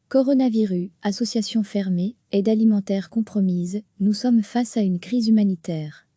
Coronavirus, association fermée, aide alimentaire compromise, nous sommes face à une crise humanitaire.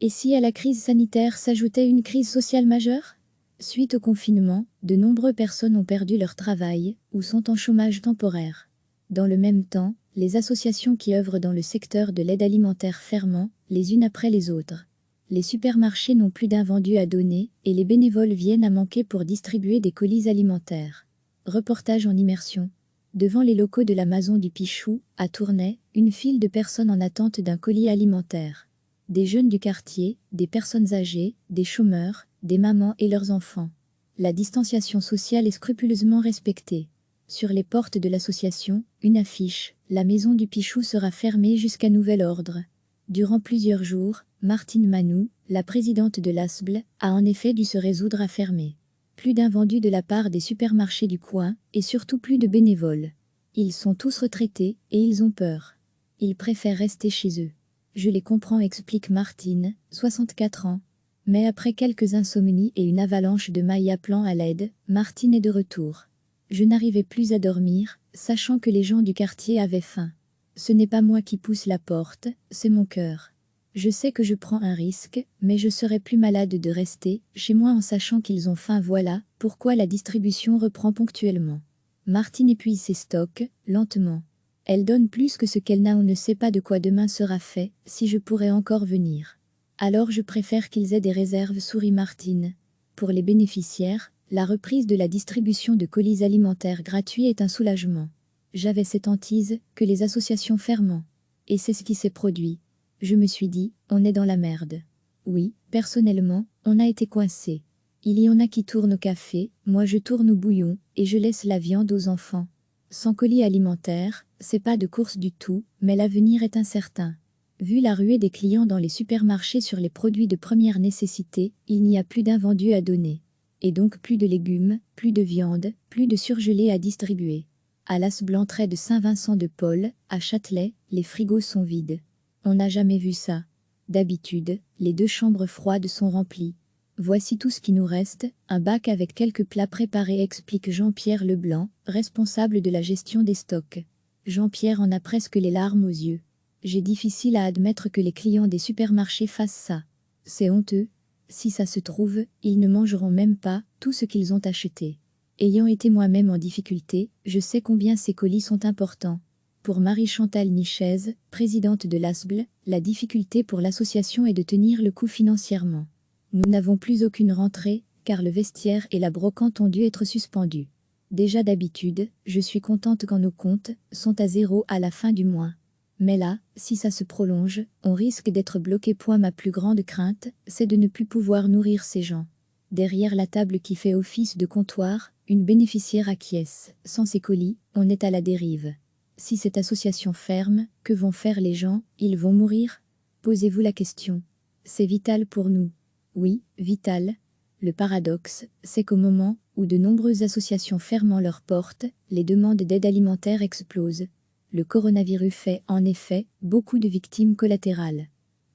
Et si à la crise sanitaire s'ajoutait une crise sociale majeure? Suite au confinement, de nombreuses personnes ont perdu leur travail ou sont en chômage temporaire. Dans le même temps, les associations qui œuvrent dans le secteur de l'aide alimentaire ferment, les unes après les autres. Les supermarchés n'ont plus d'invendus à donner et les bénévoles viennent à manquer pour distribuer des colis alimentaires. Reportage en immersion. Devant les locaux de la Maison du Pichou, à Tournai, une file de personnes en attente d'un colis alimentaire. Des jeunes du quartier, des personnes âgées, des chômeurs, des mamans et leurs enfants. La distanciation sociale est scrupuleusement respectée. Sur les portes de l'association, une affiche, la Maison du Pichou sera fermée jusqu'à nouvel ordre. Durant plusieurs jours, Martine Manou, la présidente de l'ASBL, a en effet dû se résoudre à fermer. Plus d'invendus de la part des supermarchés du coin, et surtout plus de bénévoles. Ils sont tous retraités, et ils ont peur. Ils préfèrent rester chez eux. Je les comprends, explique Martine, 64 ans. Mais après quelques insomnies et une avalanche de mailles appelant à l'aide, Martine est de retour. Je n'arrivais plus à dormir, sachant que les gens du quartier avaient faim. Ce n'est pas moi qui pousse la porte, c'est mon cœur. Je sais que je prends un risque, mais je serais plus malade de rester chez moi en sachant qu'ils ont faim. Voilà pourquoi la distribution reprend ponctuellement. Martine épuise ses stocks, lentement. Elle donne plus que ce qu'elle n'a. On ne sait pas de quoi demain sera fait, si je pourrais encore venir. Alors je préfère qu'ils aient des réserves, sourit Martine. Pour les bénéficiaires, la reprise de la distribution de colis alimentaires gratuits est un soulagement. J'avais cette hantise que les associations ferment. Et c'est ce qui s'est produit. Je me suis dit, on est dans la merde. Oui, personnellement, on a été coincés. Il y en a qui tournent au café, moi je tourne au bouillon, et je laisse la viande aux enfants. Sans colis alimentaire, c'est pas de course du tout, mais l'avenir est incertain. Vu la ruée des clients dans les supermarchés sur les produits de première nécessité, il n'y a plus d'invendus à donner. Et donc plus de légumes, plus de viande, plus de surgelés à distribuer. À l'ASBL de Saint-Vincent-de-Paul, à Châtelet, les frigos sont vides. On n'a jamais vu ça. D'habitude, les 2 chambres froides sont remplies. Voici tout ce qui nous reste, un bac avec quelques plats préparés, explique Jean-Pierre Leblanc, responsable de la gestion des stocks. Jean-Pierre en a presque les larmes aux yeux. J'ai difficile à admettre que les clients des supermarchés fassent ça. C'est honteux. Si ça se trouve, ils ne mangeront même pas tout ce qu'ils ont acheté. Ayant été moi-même en difficulté, je sais combien ces colis sont importants. Pour Marie-Chantal Nichez, présidente de l'ASBL, la difficulté pour l'association est de tenir le coup financièrement. Nous n'avons plus aucune rentrée, car le vestiaire et la brocante ont dû être suspendus. Déjà d'habitude, je suis contente quand nos comptes sont à zéro à la fin du mois. Mais là, si ça se prolonge, on risque d'être bloqué. Ma plus grande crainte, c'est de ne plus pouvoir nourrir ces gens. Derrière la table qui fait office de comptoir, une bénéficiaire acquiesce. Sans ces colis, on est à la dérive. Si cette association ferme, que vont faire les gens? Ils vont mourir? Posez-vous la question. C'est vital pour nous. Oui, vital. Le paradoxe, c'est qu'au moment où de nombreuses associations ferment leurs portes, les demandes d'aide alimentaire explosent. Le coronavirus fait, en effet, beaucoup de victimes collatérales.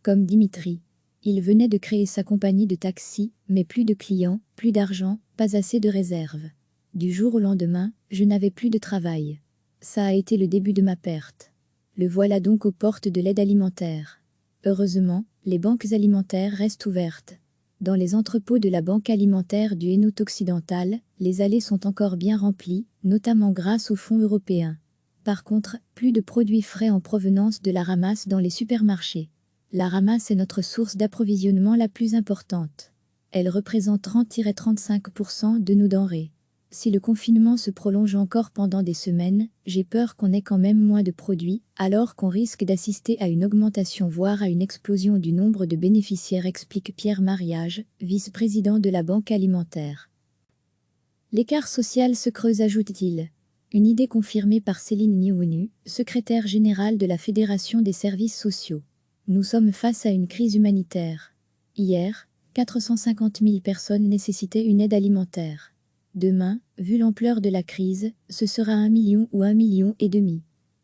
Comme Dimitri. Il venait de créer sa compagnie de taxi, mais plus de clients, plus d'argent, pas assez de réserves. Du jour au lendemain, je n'avais plus de travail. Ça a été le début de ma perte. Le voilà donc aux portes de l'aide alimentaire. Heureusement, les banques alimentaires restent ouvertes. Dans les entrepôts de la Banque alimentaire du Hainaut occidental, les allées sont encore bien remplies, notamment grâce aux fonds européens. Par contre, plus de produits frais en provenance de la ramasse dans les supermarchés. La ramasse est notre source d'approvisionnement la plus importante. Elle représente 30-35% de nos denrées. Si le confinement se prolonge encore pendant des semaines, j'ai peur qu'on ait quand même moins de produits, alors qu'on risque d'assister à une augmentation voire à une explosion du nombre de bénéficiaires, explique Pierre Mariage, vice-président de la Banque alimentaire. L'écart social se creuse, ajoute-t-il. Une idée confirmée par Céline Niounou, secrétaire générale de la Fédération des services sociaux. Nous sommes face à une crise humanitaire. Hier, 450 000 personnes nécessitaient une aide alimentaire. Demain, vu l'ampleur de la crise, ce sera 1 million ou 1,5 million.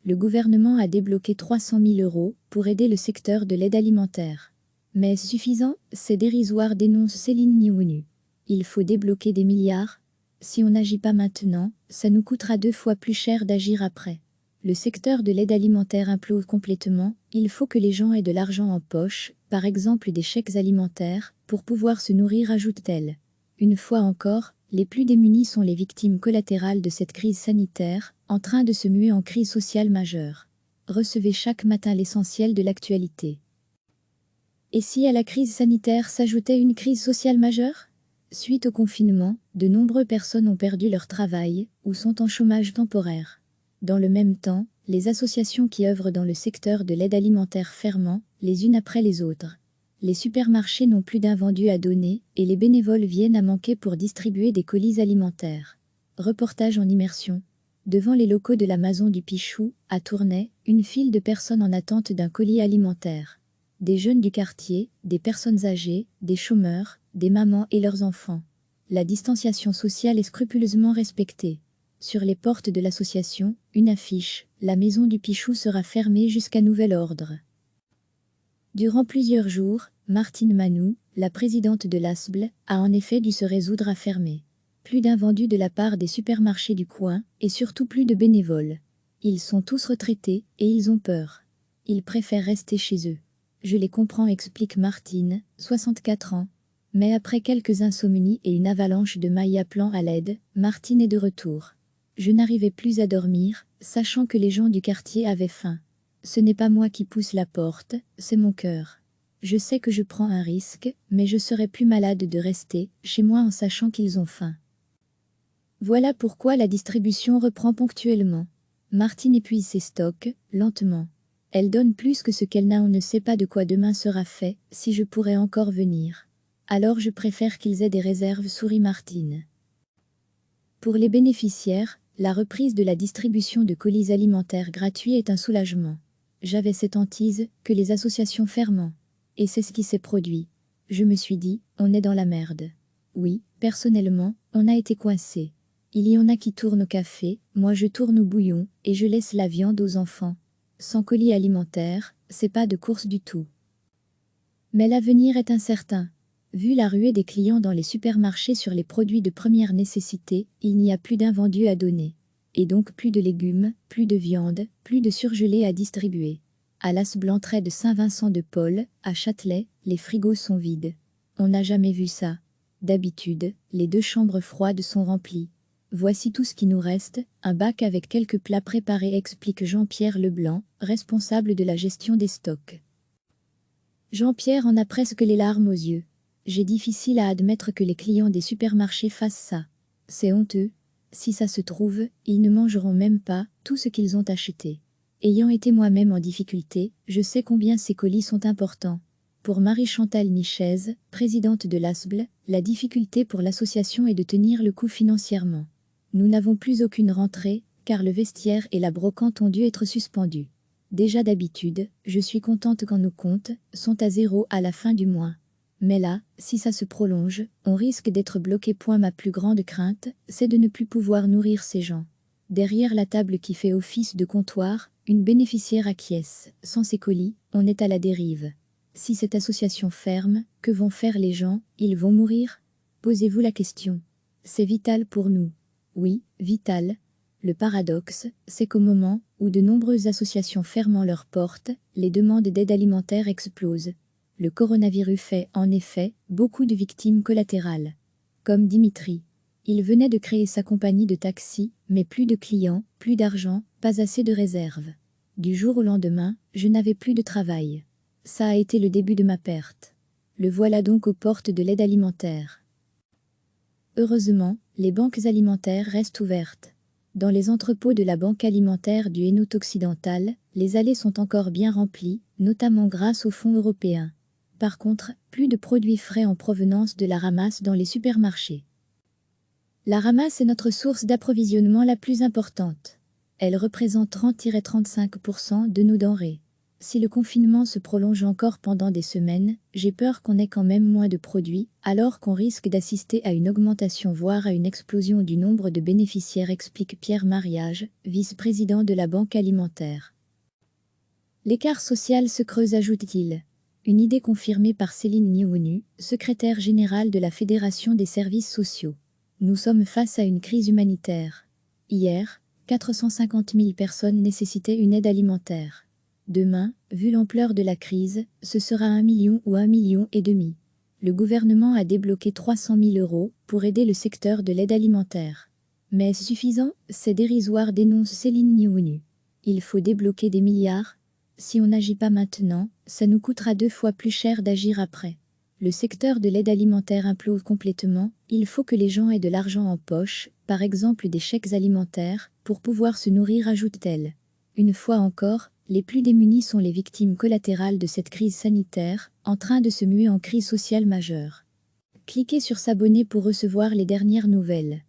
Le gouvernement a débloqué 300 000 € pour aider le secteur de l'aide alimentaire. Mais suffisant? C'est dérisoire, dénonce Céline Niounou. Il faut débloquer des milliards. Si on n'agit pas maintenant, ça nous coûtera 2 fois plus cher d'agir après. Le secteur de l'aide alimentaire implose complètement, il faut que les gens aient de l'argent en poche, par exemple des chèques alimentaires, pour pouvoir se nourrir, ajoute-t-elle. Une fois encore, les plus démunis sont les victimes collatérales de cette crise sanitaire, en train de se muer en crise sociale majeure. Recevez chaque matin l'essentiel de l'actualité. Et si à la crise sanitaire s'ajoutait une crise sociale majeure ? Suite au confinement, de nombreuses personnes ont perdu leur travail ou sont en chômage temporaire. Dans le même temps, les associations qui œuvrent dans le secteur de l'aide alimentaire ferment, les unes après les autres. Les supermarchés n'ont plus d'invendus à donner et les bénévoles viennent à manquer pour distribuer des colis alimentaires. Reportage en immersion. Devant les locaux de la Maison du Pichou, à Tournai, une file de personnes en attente d'un colis alimentaire. Des jeunes du quartier, des personnes âgées, des chômeurs, des mamans et leurs enfants. La distanciation sociale est scrupuleusement respectée. Sur les portes de l'association, une affiche, la Maison du Pichou sera fermée jusqu'à nouvel ordre. Durant plusieurs jours, Martine Manou, la présidente de l'ASBL, a en effet dû se résoudre à fermer. Plus d'invendus de la part des supermarchés du coin, et surtout plus de bénévoles. Ils sont tous retraités, et ils ont peur. Ils préfèrent rester chez eux. Je les comprends, explique Martine, 64 ans. Mais après quelques insomnies et une avalanche de mailles appelant à l'aide, Martine est de retour. Je n'arrivais plus à dormir, sachant que les gens du quartier avaient faim. Ce n'est pas moi qui pousse la porte, c'est mon cœur. Je sais que je prends un risque, mais je serais plus malade de rester chez moi en sachant qu'ils ont faim. Voilà pourquoi la distribution reprend ponctuellement. Martine épuise ses stocks, lentement. Elle donne plus que ce qu'elle n'a, on ne sait pas de quoi demain sera fait, si je pourrais encore venir. Alors je préfère qu'ils aient des réserves, sourit Martine. Pour les bénéficiaires, la reprise de la distribution de colis alimentaires gratuits est un soulagement. J'avais cette hantise que les associations ferment. Et c'est ce qui s'est produit. Je me suis dit, on est dans la merde. Oui, personnellement, on a été coincés. Il y en a qui tournent au café, moi je tourne au bouillon, et je laisse la viande aux enfants. Sans colis alimentaire, c'est pas de course du tout. Mais l'avenir est incertain. Vu la ruée des clients dans les supermarchés sur les produits de première nécessité, il n'y a plus d'invendus à donner. Et donc plus de légumes, plus de viande, plus de surgelés à distribuer. À l'As-Blantrey de Saint-Vincent-de-Paul, à Châtelet, les frigos sont vides. On n'a jamais vu ça. D'habitude, les 2 chambres froides sont remplies. Voici tout ce qui nous reste, un bac avec quelques plats préparés, explique Jean-Pierre Leblanc, responsable de la gestion des stocks. Jean-Pierre en a presque les larmes aux yeux. J'ai difficile à admettre que les clients des supermarchés fassent ça. C'est honteux. Si ça se trouve, ils ne mangeront même pas tout ce qu'ils ont acheté. Ayant été moi-même en difficulté, je sais combien ces colis sont importants. Pour Marie-Chantal Nichez, présidente de l'ASBL, la difficulté pour l'association est de tenir le coup financièrement. Nous n'avons plus aucune rentrée, car le vestiaire et la brocante ont dû être suspendus. Déjà d'habitude, je suis contente quand nos comptes sont à 0 à la fin du mois. Mais là, si ça se prolonge, on risque d'être bloqué. Ma plus grande crainte, c'est de ne plus pouvoir nourrir ces gens. Derrière la table qui fait office de comptoir, une bénéficiaire acquiesce. Sans ces colis, on est à la dérive. Si cette association ferme, que vont faire les gens? Ils vont mourir? Posez-vous la question. C'est vital pour nous. Oui, vital. Le paradoxe, c'est qu'au moment où de nombreuses associations ferment leurs portes, les demandes d'aide alimentaire explosent. Le coronavirus fait, en effet, beaucoup de victimes collatérales. Comme Dimitri. Il venait de créer sa compagnie de taxi, mais plus de clients, plus d'argent, pas assez de réserves. Du jour au lendemain, je n'avais plus de travail. Ça a été le début de ma perte. Le voilà donc aux portes de l'aide alimentaire. Heureusement, les banques alimentaires restent ouvertes. Dans les entrepôts de la Banque alimentaire du Hainaut occidental, les allées sont encore bien remplies, notamment grâce aux fonds européens. Par contre, plus de produits frais en provenance de la ramasse dans les supermarchés. La ramasse est notre source d'approvisionnement la plus importante. Elle représente 30-35% de nos denrées. Si le confinement se prolonge encore pendant des semaines, j'ai peur qu'on ait quand même moins de produits, alors qu'on risque d'assister à une augmentation voire à une explosion du nombre de bénéficiaires, explique Pierre Mariage, vice-président de la Banque alimentaire. L'écart social se creuse, ajoute-t-il. Une idée confirmée par Céline Niouonu, secrétaire générale de la Fédération des services sociaux. Nous sommes face à une crise humanitaire. Hier, 450 000 personnes nécessitaient une aide alimentaire. Demain, vu l'ampleur de la crise, ce sera 1 million ou 1,5 million. Le gouvernement a débloqué 300 000 € pour aider le secteur de l'aide alimentaire. Mais est-ce suffisant? C'est dérisoire, dénonce Céline Niounou. Il faut débloquer des milliards. Si on n'agit pas maintenant, ça nous coûtera 2 fois plus cher d'agir après. Le secteur de l'aide alimentaire implose complètement, il faut que les gens aient de l'argent en poche, par exemple des chèques alimentaires, pour pouvoir se nourrir, ajoute-t-elle. Une fois encore, les plus démunis sont les victimes collatérales de cette crise sanitaire, en train de se muer en crise sociale majeure. Cliquez sur s'abonner pour recevoir les dernières nouvelles.